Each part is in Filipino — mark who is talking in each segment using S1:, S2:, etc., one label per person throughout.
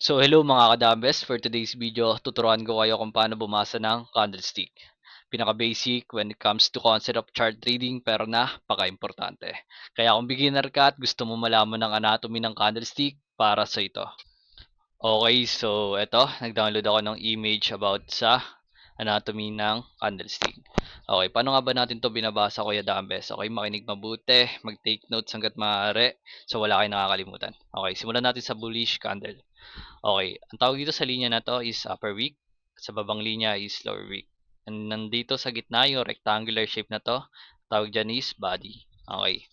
S1: So hello mga kadambes, for today's video, tuturuan ko kayo kung paano bumasa ng candlestick. Pinaka-basic when it comes to concept of chart reading pero napaka-importante. Kaya kung beginner ka at gusto mo malaman ng anatomy ng candlestick, para sa ito. Okay, so eto, nag-download ako ng image about sa anatomy ng candlestick. Okay, paano nga ba natin to binabasa, Kuya Dambes? Okay, makinig mabuti, mag-take notes hanggat maaari, so wala kayong nakakalimutan. Okay, simulan natin sa bullish candle. Okay, ang tawag dito sa linya na 'to is upper wick, sa babang linya is lower wick. And nandito sa gitna yung rectangular shape na 'to, tawag diyan is body. Okay.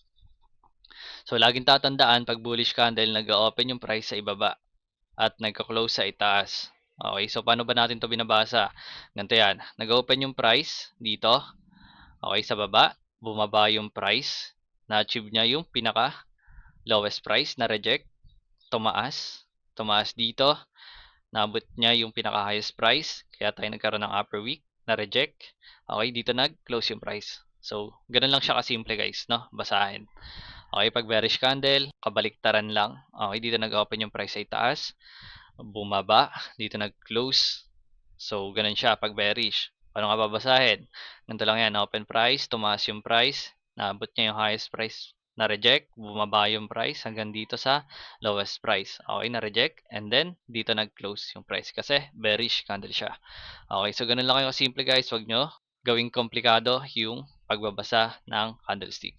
S1: So laging tatandaan 'pag bullish candle nag-o-open yung price sa ibaba at nagko-close sa itaas. Okay, so paano ba natin 'to binabasa? Ganito 'yan, nag-open yung price dito, okay, sa baba, bumaba yung price, na-achieve niya yung pinaka lowest price, na-reject, tumaas, tumaas dito, naabot niya yung pinaka-highest price, kaya tayo nagkaroon ng upper wick, na-reject. Okay, dito nag-close yung price. So, ganoon lang siya kasimple guys, no? Basahin. Okay, pag bearish candle, kabaliktaran lang. Okay, dito nag-open yung price ay taas, bumaba, dito nag-close. So, ganun siya pag bearish. Paano nga babasahin? Ganito lang yan, open price, tumaas yung price, naabot niya yung highest price, na-reject, bumaba yung price hanggang dito sa lowest price. Okay, na-reject, and then dito nag-close yung price kasi bearish candle siya. Okay, so ganun lang kayo simple guys, wag nyo gawing komplikado yung pagbabasa ng candlestick.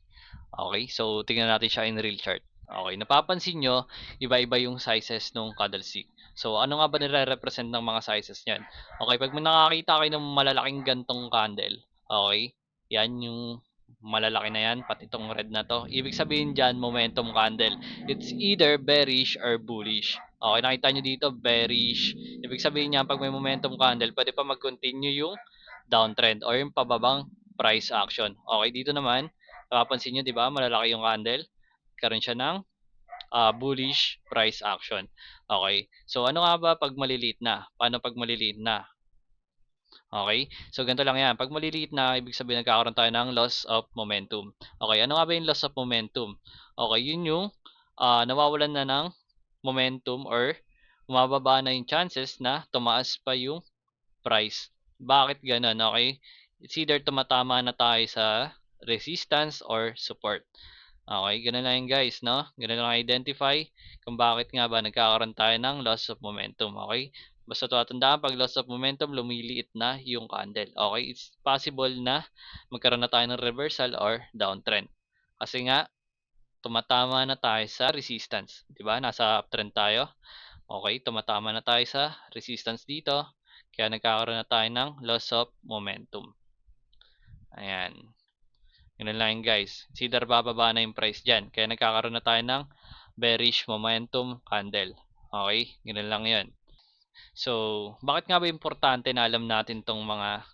S1: Okay, so tingnan natin siya in real chart. Okay, napapansin nyo, iba-iba yung sizes ng candlestick. So, ano nga ba nire-represent ng mga sizes niyan? Okay, pag may nakakita kayo ng malalaking gantong candle, okay, yan yung malalaki na yan, pati itong red na to. Ibig sabihin dyan, momentum candle. It's either bearish or bullish. Okay, nakita nyo dito, bearish. Ibig sabihin niya, pag may momentum candle, pwede pa mag-continue yung downtrend or yung pababang price action. Okay, dito naman, napapansin nyo, di ba, malalaki yung candle. Karoon siya ng bullish price action. Okay, so ano nga ba pag maliliit na? Paano pag maliliit na? Okay, so ganito lang yan. Pag maliliit na, ibig sabihin nagkakaroon tayo ng loss of momentum. Okay, ano nga ba yung loss of momentum? Okay, yun yung nawawalan na ng momentum or bumababa na yung chances na tumaas pa yung price. Bakit ganun? Okay, it's either tumatama na tayo sa resistance or support. Okay, gano'n lang 'yan guys 'no, gano'n lang identify kung bakit nga ba nagkakaroon tayo ng loss of momentum, okay. Basta tatandaan 'pag loss of momentum lumiliit na yung candle, okay. It's possible na magkaroon na tayo ng reversal or downtrend. Kasi nga tumatama na tayo sa resistance, 'di ba, nasa uptrend tayo, okay, tumatama na tayo sa resistance dito, kaya nagkakaroon na tayo ng loss of momentum, ayan. Gano'n lang 'yan guys. It's either bababa na yung price diyan, kaya nagkakaroon na tayo ng bearish momentum candle. Okay, gano'n lang 'yun. So, bakit nga ba importante na alam natin 'tong mga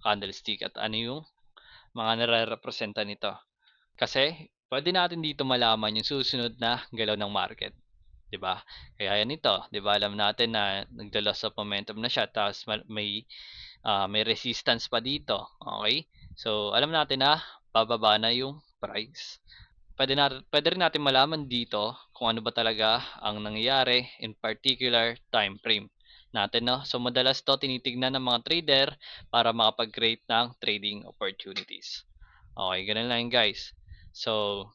S1: candlestick at ano yung mga nare-representa nito? Kasi puwede natin dito malaman yung susunod na galaw ng market, 'di ba? Kaya yan ito, 'di ba, alam natin na naglo-loss of momentum na siya tapos may resistance pa dito, okay. So, alam natin na bababa na yung price. Puwede rin natin malaman dito kung ano ba talaga ang nangyayari in particular time frame natin 'no. So, madalas 'to tinitignan ng mga trader para makapag-create ng trading opportunities. Okay, gano'n lang 'yan guys. So,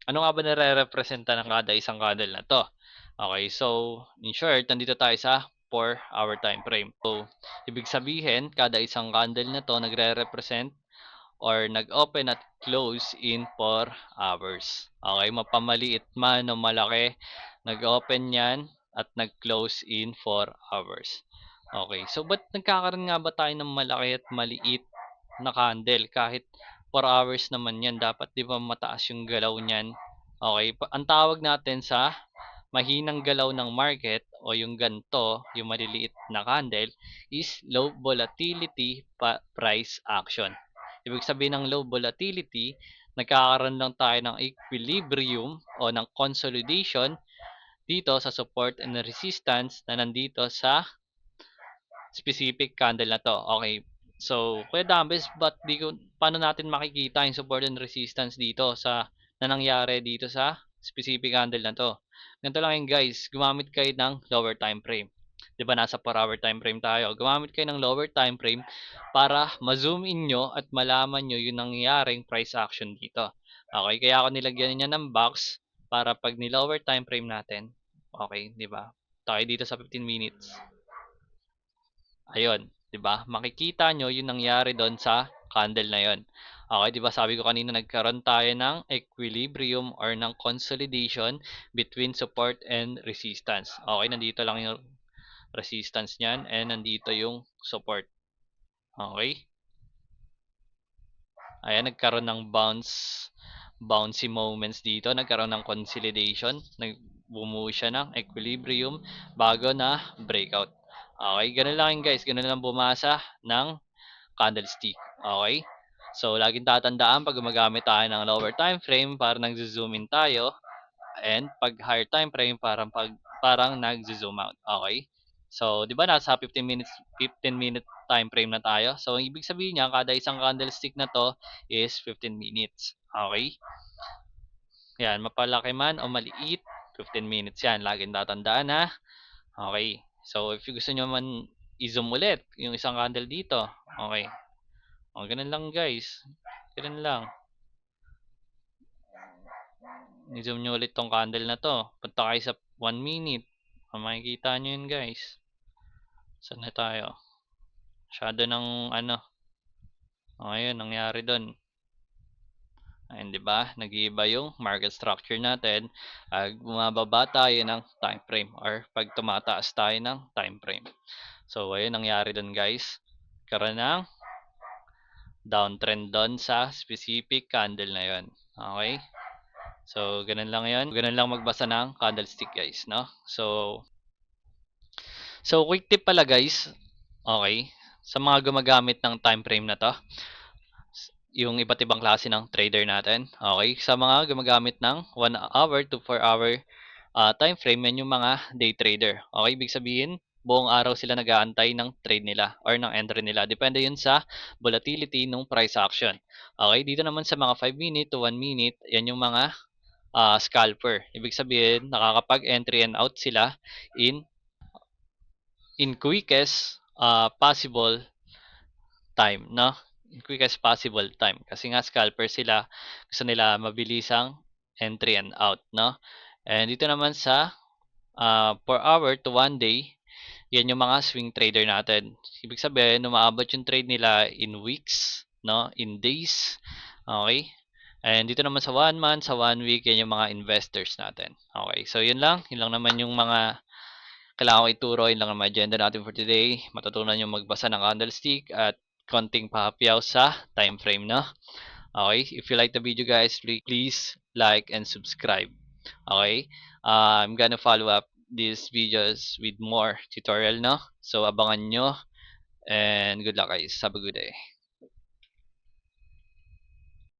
S1: ano nga ba nare-representa ng kada isang candle na 'to? Okay, so in short, nandito tayo sa 4-hour time frame. So, ibig sabihin kada isang candle na 'to nagre-represent or nag-open at close in 4 hours. Okay, mapamaliit man o malaki, nag-open 'yan at nag-close in 4 hours. Okay, so ba't nagkakaroon nga ba tayo ng malaki at maliit na candle kahit 4 hours naman 'yan, dapat 'di ba mataas yung galaw niyan? Okay, ang tawag natin sa mahinang galaw ng market o yung ganto, yung maliliit na candle is low volatility price action. Ibig sabihin ng low volatility, nagkakaroon lang tayo ng equilibrium o ng consolidation dito sa support and resistance na nandito sa specific candle na 'to. Okay. So, Kuya Dambes, ba't di ko paano natin makikita yung support and resistance dito sa na nangyari dito sa specific candle na 'to. Ganito lang 'yan guys, gumamit kayo ng lower time frame. 'Di ba nasa 4-hour time frame tayo, gumamit kayo ng lower time frame para ma-zoom in niyo at malaman niyo yung nangyayaring price action dito. Okay, kaya ako nilagyan niya ng box para 'pag ni-lower time frame natin, okay, 'di ba? Tayo dito sa 15 minutes. Ayun, 'di ba? Makikita nyo yung nangyari doon sa candle na 'yon. Okay, 'di ba sabi ko kanina nagkaroon tayo ng equilibrium or ng consolidation between support and resistance. Okay, nandito lang yung resistance niyan and nandito yung support. Okay? Ayan, nagkaroon ng bouncy moments dito, nagkaroon ng consolidation, bumuo siya ng equilibrium bago na breakout. Okay, ganun lang yun guys, ganun lang bumasa ng candlestick. Okay? So, laging tatandaan pag gumagamit tayo ng lower time frame para nag-zoom in tayo and pag higher time frame parang nag-zoom out. Okay? So, 'di ba nasa 15 minute time frame na tayo? So, ang ibig sabihin niya kada isang candlestick na 'to is 15 minutes. Okay? Yan, mapalaki man o maliit, 15 minutes 'yan. Laging tatandaan ha. Okay. So, if gusto niyo man i-zoom ulit yung isang candle dito. Okay. O, ganun lang guys. Ganun lang. I-zoom nyo ulit tong candle na to. Punta kayo sa 1 minute. Makikita nyo yun guys. Saan na tayo? Masyado ng ano. O, ayun, nangyari doon. Ayun, di ba? Nag-iiba yung market structure natin. Bumababa tayo ng time frame or pag tumataas tayo ng time frame. So, ayun, nangyari doon guys. Karoon ng downtrend doon sa specific candle na yon. Okay? So, ganun lang yon. Ganun lang magbasa ng candlestick guys, no? So quick tip pala guys. Okay? Sa mga gumagamit ng time frame na 'to, yung iba't ibang klase ng trader natin. Okay? Sa mga gumagamit ng 1 hour to 4 hour time frame, yan yung mga day trader. Okay? Ibig sabihin, buong araw sila nag-aantay ng trade nila or ng entry nila. Depende yun sa volatility ng price action. Okay? Dito naman sa mga 5 minute to 1 minute, yan yung mga scalper. Ibig sabihin, nakakapag-entry and out sila in quickest possible time, no? In quickest possible time. Kasi nga scalper sila, gusto nila mabilisang entry and out, no? And dito naman sa 4 hour to 1 day, yan yung mga swing trader natin. Ibig sabihin, umaabot yung trade nila in weeks, no? In days. Okay? And dito naman sa 1 month, sa 1 week, yan yung mga investors natin. Okay, so yun lang. Yun lang naman yung mga kailangan ko ituro. Yun lang ang agenda natin for today. Matutunan yung magbasa ng candlestick at konting pahapyaw sa time frame, no? Okay, if you like the video guys, please like and subscribe. Okay, I'm gonna follow up these videos with more tutorial, no? So abangan nyo and good luck guys. Have a good day.